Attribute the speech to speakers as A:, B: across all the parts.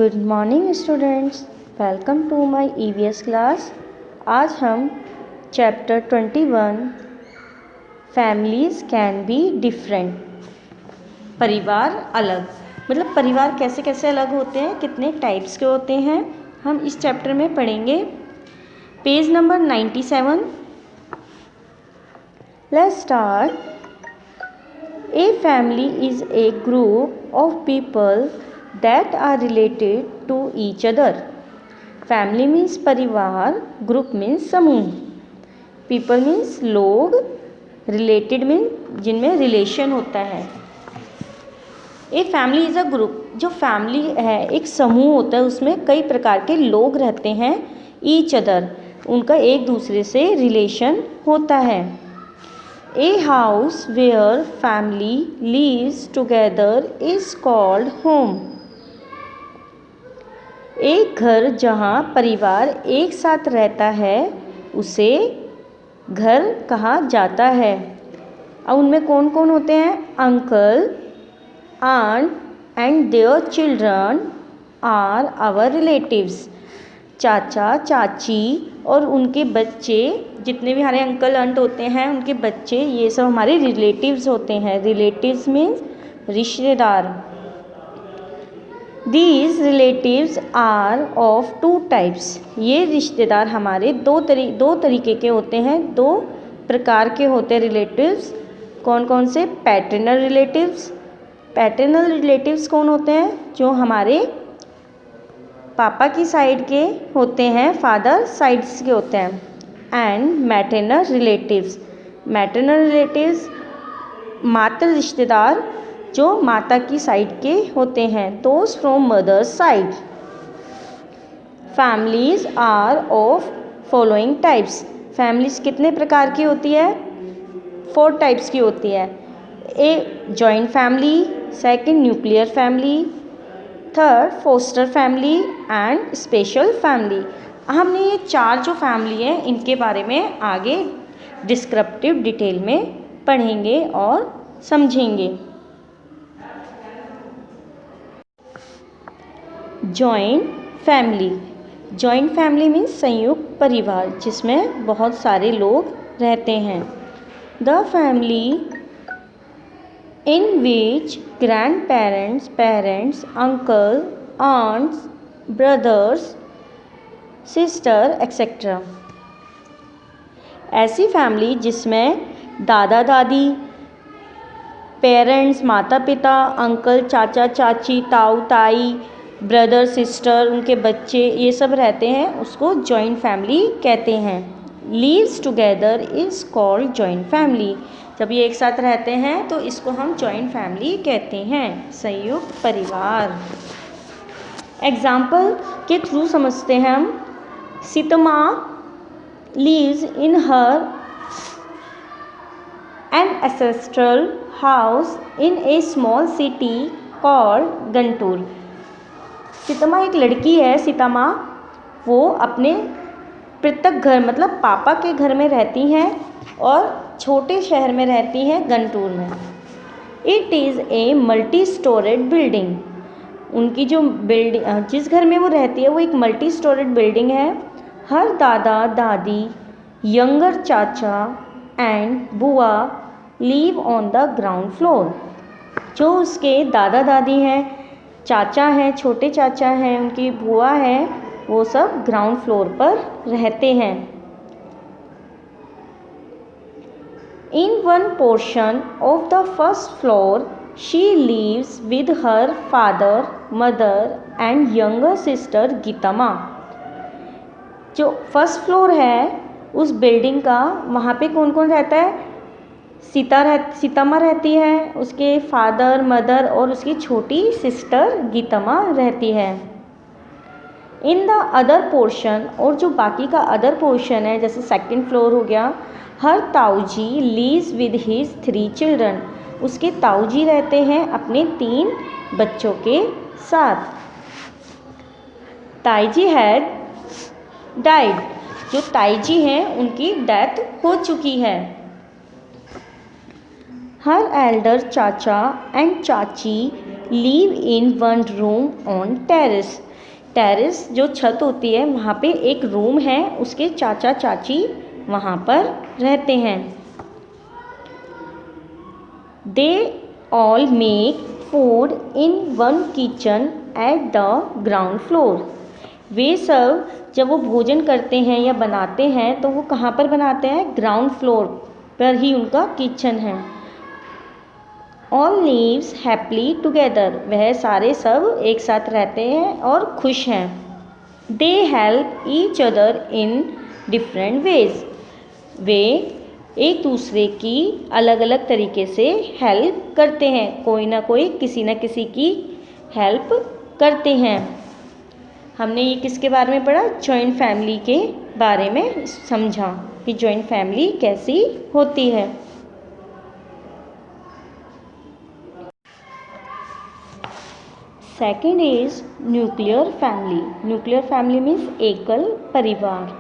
A: Good morning students, welcome to my EVS class. आज हम chapter 21 families can be different, परिवार अलग, मतलब परिवार कैसे कैसे अलग होते हैं, कितने टाइप्स के होते हैं, हम इस चैप्टर में पढ़ेंगे। Page number 97। Let's start. A family is a group of people that are related to each other. Family means परिवार, group means समूह, people means लोग, related means जिनमें relation होता है। A family is a group, जो family है एक समूह होता है, उसमें कई प्रकार के लोग रहते हैं। each other, उनका एक दूसरे से relation होता है। A house where family lives together is called home. एक घर जहाँ परिवार एक साथ रहता है उसे घर कहा जाता है। अब उनमें कौन कौन होते हैं? Uncle, aunt and their children are our relatives. चाचा चाची और उनके बच्चे, जितने भी हमारे अंकल आंट होते हैं उनके बच्चे, ये सब हमारे रिलेटिव्स होते हैं। रिलेटिव्स मीन्स रिश्तेदार। These relatives are of two types. ये रिश्तेदार हमारे दो तरीके के होते हैं, दो प्रकार के होते हैं रिलेटिव्स। कौन कौन से? Paternal relatives. पैटर्नल रिलेटिव्स कौन होते हैं? जो हमारे पापा की साइड के होते हैं, फादर साइड्स के होते हैं। And maternal relatives. Maternal relatives मातृ रिश्तेदार जो माता की साइड के होते हैं, those from mother's side. Families are of following types. Families कितने प्रकार की होती है? 4 टाइप्स की होती है। A joint family, second nuclear family, third foster family and special family. हमने ये 4 जो फैमिली हैं इनके बारे में आगे डिस्क्रिप्टिव डिटेल में पढ़ेंगे और समझेंगे। Joint family. Joint family means संयुक्त परिवार जिसमें बहुत सारे लोग रहते हैं। The family in which grandparents, parents, uncle, aunts, brothers, sister, etc. ऐसी फैमिली जिसमें दादा दादी, पेरेंट्स माता पिता, अंकल चाचा चाची, ताऊ ताई, ब्रदर सिस्टर, उनके बच्चे, ये सब रहते हैं, उसको जॉइंट फैमिली कहते हैं। Lives together is called joint family. जब ये एक साथ रहते हैं तो इसको हम जॉइंट फैमिली कहते हैं, संयुक्त परिवार। एग्जाम्पल के थ्रू समझते हैं हम। सीतमा lives in her ancestral house in a small city called Guntur. सीतमा एक लड़की है, सीता माँ, वो अपने पृथक घर मतलब पापा के घर में रहती हैं और छोटे शहर में रहती हैं, गंटूर में। It is a multi storeyed building. उनकी जो बिल्डिंग, जिस घर में वो रहती है वो एक मल्टी स्टोरेड बिल्डिंग है। हर दादा दादी, यंगर चाचा एंड बुआ live on the ground floor. जो उसके दादा दादी हैं, चाचा हैं, छोटे चाचा हैं, उनकी बुआ है, वो सब ग्राउंड फ्लोर पर रहते हैं। In one portion of the first floor, she lives with her father, mother and younger sister गीतमा। जो फर्स्ट फ्लोर है उस बिल्डिंग का, वहाँ पे कौन कौन रहता है? सीतमा रहती है, उसके फादर मदर और उसकी छोटी सिस्टर गीतमा रहती है। इन द अदर पोर्शन, और जो बाकी का अदर पोर्शन है जैसे सेकंड फ्लोर हो गया, हर ताऊजी लीव्स विद हिज 3 चिल्ड्रन। उसके ताऊजी रहते हैं अपने 3 बच्चों के साथ। ताईजी हैड डाइड। जो ताईजी हैं उनकी डेथ हो चुकी है। हर एल्डर चाचा एंड चाची live in one room on terrace. Terrace जो छत होती है वहाँ पे एक रूम है, उसके चाचा चाची वहाँ पर रहते हैं. They all make food in one kitchen at the ground floor. वे सब जब वो भोजन करते हैं या बनाते हैं तो वो कहाँ पर बनाते हैं? ग्राउंड फ्लोर पर ही उनका किचन है. All lives happily together. वह सारे सब एक साथ रहते हैं और खुश हैं. They help each other in different ways. वे एक दूसरे की अलग अलग तरीके से हेल्प करते हैं. कोई ना कोई किसी न किसी की हेल्प करते हैं. हमने ये किसके बारे में पढ़ा? जॉइंट फैमिली के बारे में समझा कि जॉइंट फैमिली कैसी होती है. Second is nuclear family. Nuclear family means एकल परिवार.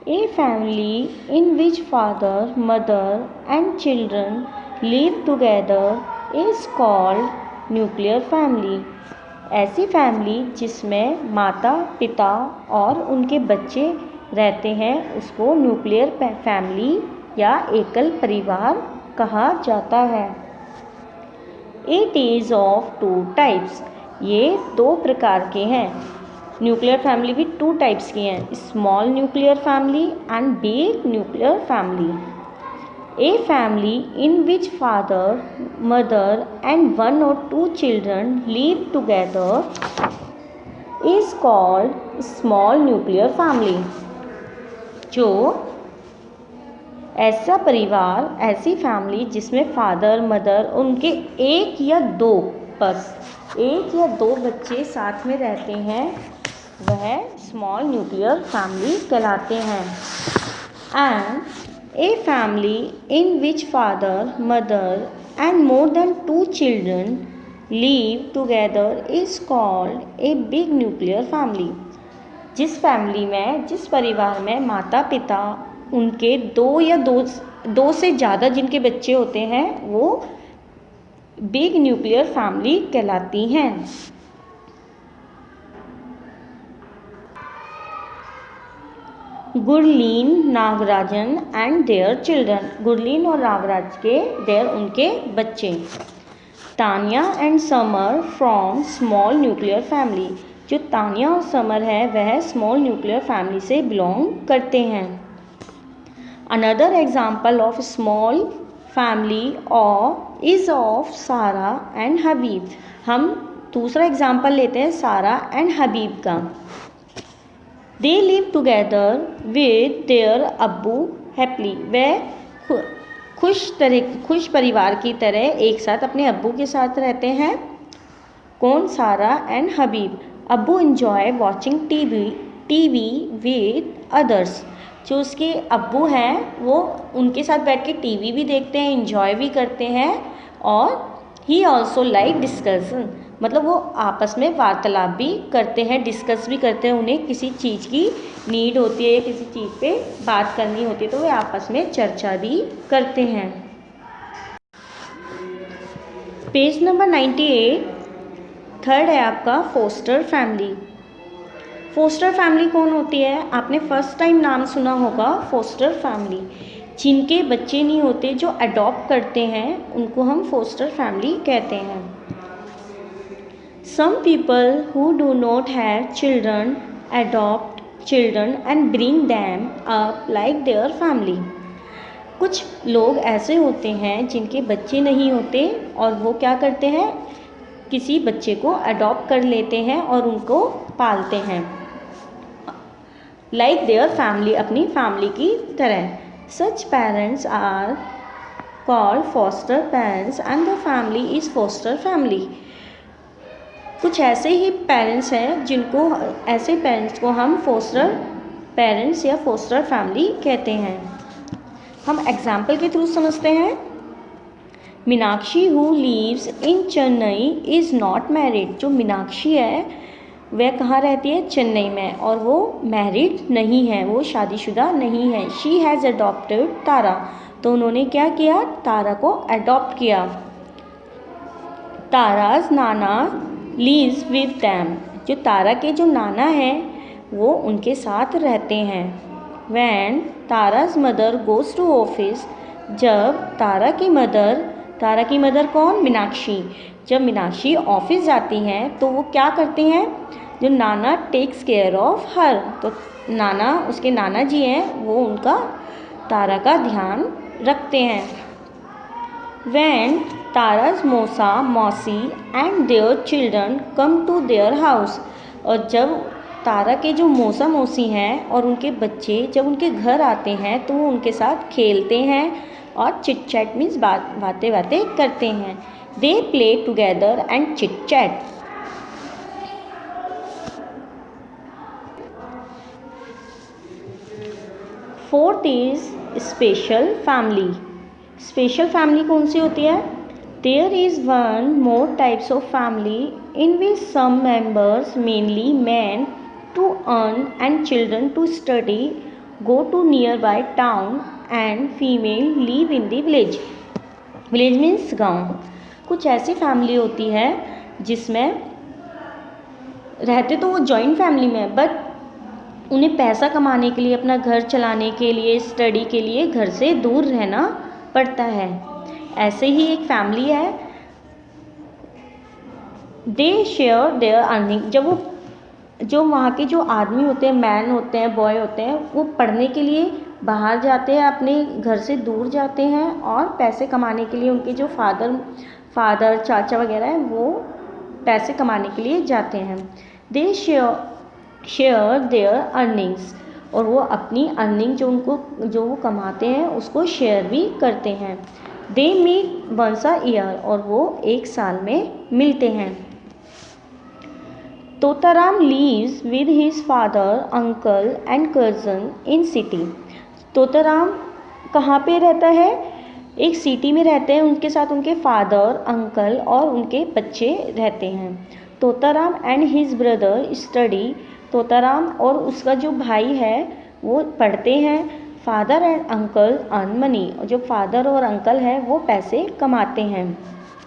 A: A family in which father, mother and children live together is called nuclear family. ऐसी फैमिली जिसमें माता पिता और उनके बच्चे रहते हैं उसको न्यूक्लियर फैमिली या एकल परिवार कहा जाता है. It is of two types. ये दो प्रकार के हैं. न्यूक्लियर फैमिली भी टू टाइप्स की हैं, small nuclear family and big nuclear family. A family in which father, mother and one or two children live together is called small nuclear family. जो ऐसा परिवार, ऐसी फैमिली जिसमें फादर, मदर, उनके एक या दो, बस एक या दो बच्चे साथ में रहते हैं, वह स्मॉल न्यूक्लियर फैमिली कहलाते हैं. And a family in which father, mother and more than two children live together is called a big nuclear family. जिस फैमिली में, जिस परिवार में माता पिता, उनके दो या दो से ज़्यादा जिनके बच्चे होते हैं वो बिग न्यूक्लियर फैमिली कहलाती हैं. Gurleen, Nagarajan and their children. Gurleen और नागराज के देयर उनके बच्चे. Tania and summer from small nuclear family. जो तानिया और समर है वह स्मॉल न्यूक्लियर फैमिली से बिलोंग करते हैं. Another example of small family और इज़ ऑफ सारा एंड हबीब. हम दूसरा एग्जाम्पल लेते हैं सारा एंड हबीब का. They live together with their अब्बू हैप्पली. वे खुश परिवार की तरह एक साथ अपने अब्बू के साथ रहते हैं. कौन? सारा एंड हबीब. अब्बू enjoy watching TV with others. जो उसके अब्बू हैं वो उनके साथ बैठ के टीवी भी देखते हैं, इंजॉय भी करते हैं. और ही ऑल्सो लाइक डिस्कशन, मतलब वो आपस में वार्तालाप भी करते हैं, डिस्कस भी करते हैं. उन्हें किसी चीज़ की नीड होती है या किसी चीज़ पे बात करनी होती है तो वे आपस में चर्चा भी करते हैं. Page number 98. थर्ड है आपका फोस्टर फैमिली. फोस्टर फैमिली कौन होती है? आपने फर्स्ट टाइम नाम सुना होगा फोस्टर फैमिली. जिनके बच्चे नहीं होते, जो अडॉप्ट करते हैं, उनको हम फोस्टर फैमिली कहते हैं. Some people who do not have children adopt children and bring them up like their family. कुछ लोग ऐसे होते हैं जिनके बच्चे नहीं होते और वो क्या करते हैं? किसी बच्चे को अडॉप्ट कर लेते हैं और उनको पालते हैं like their family, अपनी फैमिली की तरह. Such parents are called foster parents and the family is foster family. कुछ ऐसे ही पेरेंट्स हैं जिनको, ऐसे पेरेंट्स को हम फोस्टर पेरेंट्स या फोस्टर फैमिली कहते हैं. हम एग्जाम्पल के थ्रू समझते हैं. Meenakshi who leaves in Chennai is not married. जो मीनाक्षी है वह कहाँ रहती है? चेन्नई में, और वो मैरिड नहीं है, वो शादीशुदा नहीं है. शी हैज़ अडॉप्टेड तारा. तो उन्होंने क्या किया? तारा को अडॉप्ट किया. ताराज नाना lives with them. जो तारा के जो नाना हैं वो उनके साथ रहते हैं. When Tara's mother goes to office, जब तारा की मदर कौन? मीनाक्षी. जब मीनाक्षी ऑफिस जाती हैं तो वो क्या करते हैं? जो नाना टेक्स केयर ऑफ हर, तो नाना उसके नाना जी हैं वो उनका तारा का ध्यान रखते हैं. When ताराज मौसी and their children come to their house, और जब तारा के जो मौसी हैं और उनके बच्चे जब उनके घर आते हैं तो वो उनके साथ खेलते हैं और चिट चैट मीन्स बातें करते हैं. They play together and chit chat. Fourth is special family. Special family कौन सी होती है? There is one more types of family in which some members mainly man to earn and children to study go to nearby town and female live in the village. Village means गाँव. कुछ ऐसी family होती है जिसमें रहते तो वो joint family में, बट उन्हें पैसा कमाने के लिए, अपना घर चलाने के लिए, स्टडी के लिए घर से दूर रहना पड़ता है. ऐसे ही एक फैमिली है. दे शेयर देयर अर्निंग. जो वहाँ के जो आदमी होते हैं, मैन होते हैं, बॉय होते हैं, वो पढ़ने के लिए बाहर जाते हैं, अपने घर से दूर जाते हैं और पैसे कमाने के लिए उनके जो फादर चाचा वगैरह हैं वो पैसे कमाने के लिए जाते हैं. दे शेयर देयर अर्निंग्स, और वो अपनी अर्निंग जो वो कमाते हैं उसको शेयर भी करते हैं. They meet once a year, और वो एक साल में मिलते हैं. Totaram lives with his father, uncle and cousin in city. Totaram कहाँ पे रहता है? एक सिटी में रहते हैं. उनके साथ उनके फादर, अंकल और उनके बच्चे रहते हैं. Totaram and his brother study. Totaram और उसका जो भाई है वो पढ़ते हैं. Father and uncle earn money. जो फादर और अंकल है वो पैसे कमाते हैं,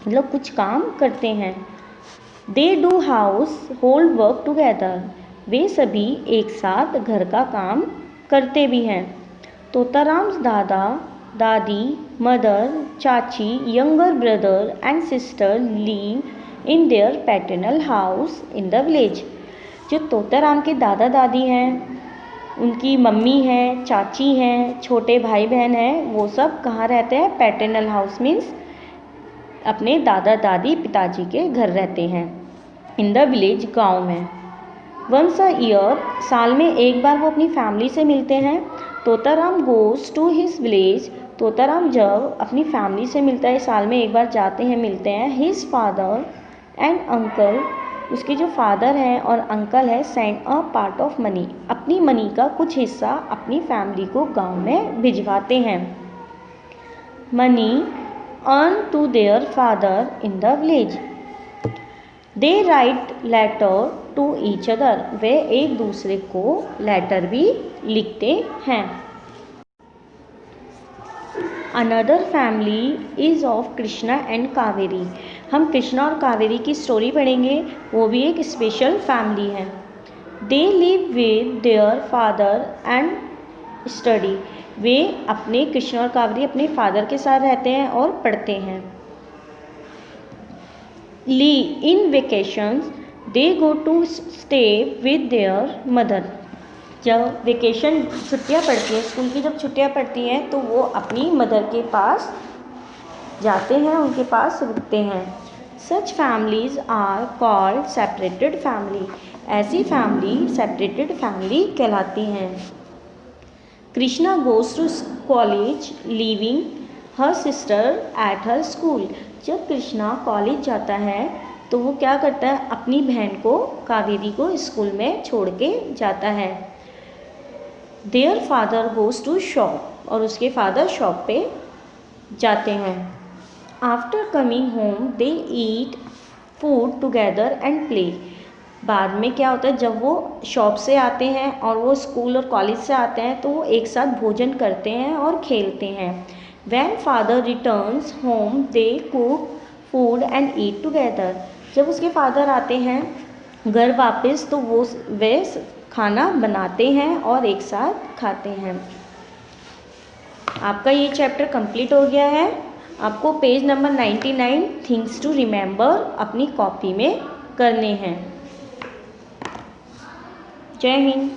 A: मतलब कुछ काम करते हैं. They do household work together. वे सभी एक साथ घर का काम करते भी हैं. तोताराम्स दादा दादी, मदर, चाची, younger brother and sister live in their paternal house in the village. जो तोताराम के दादा दादी हैं, उनकी मम्मी हैं, चाची हैं, छोटे भाई बहन हैं, वो सब कहाँ रहते हैं? पैटर्नल हाउस मीन्स अपने दादा दादी पिताजी के घर रहते हैं. इन द विलेज, गाँव में. वंस अ ईयर, साल में एक बार वो अपनी फैमिली से मिलते हैं. Totaram goes to his village. Totaram जब अपनी फैमिली से मिलता है, साल में एक बार जाते हैं, मिलते हैं. हिज फादर एंड अंकल, उसके जो फादर हैं और अंकल है, send a part of money. अपनी मनी का कुछ हिस्सा अपनी फैमिली को गांव में भिजवाते हैं. Money earn to their father in the village. They write letter to each other. वे एक दूसरे को लेटर भी लिखते हैं. Another family is of Krishna and Kaveri. हम कृष्णा और कावेरी की स्टोरी पढ़ेंगे. वो भी एक स्पेशल फैमिली है. They live with their father and study. वे अपने कृष्णा और कावेरी अपने फादर के साथ रहते हैं और पढ़ते हैं. In vacations they go to stay with their mother. जब वेकेशन छुट्टियां पड़ती हैं, स्कूल की जब छुट्टियां पड़ती हैं तो वो अपनी मदर के पास जाते हैं, उनके पास रुकते हैं. Such families are called separated family. ऐसी फैमिली सेपरेटेड फैमिली कहलाती हैं. Krishna goes to college leaving her sister at her school. जब कृष्णा कॉलेज जाता है तो वो क्या करता है? अपनी बहन को, कावेरी को स्कूल में छोड़ के जाता है. Their father goes to shop. और उसके फादर शॉप पे जाते हैं. After coming home they eat food together and play. बाद में क्या होता है? जब वो शॉप से आते हैं और वो स्कूल और कॉलेज से आते हैं तो वो एक साथ भोजन करते हैं और खेलते हैं. When father returns home they cook food and eat together. जब उसके फादर आते हैं घर वापस तो वे खाना बनाते हैं और एक साथ खाते हैं। आपका ये चैप्टर कंप्लीट हो गया है। आपको page number 99 things to remember अपनी कॉपी में करने हैं। जय हिंद।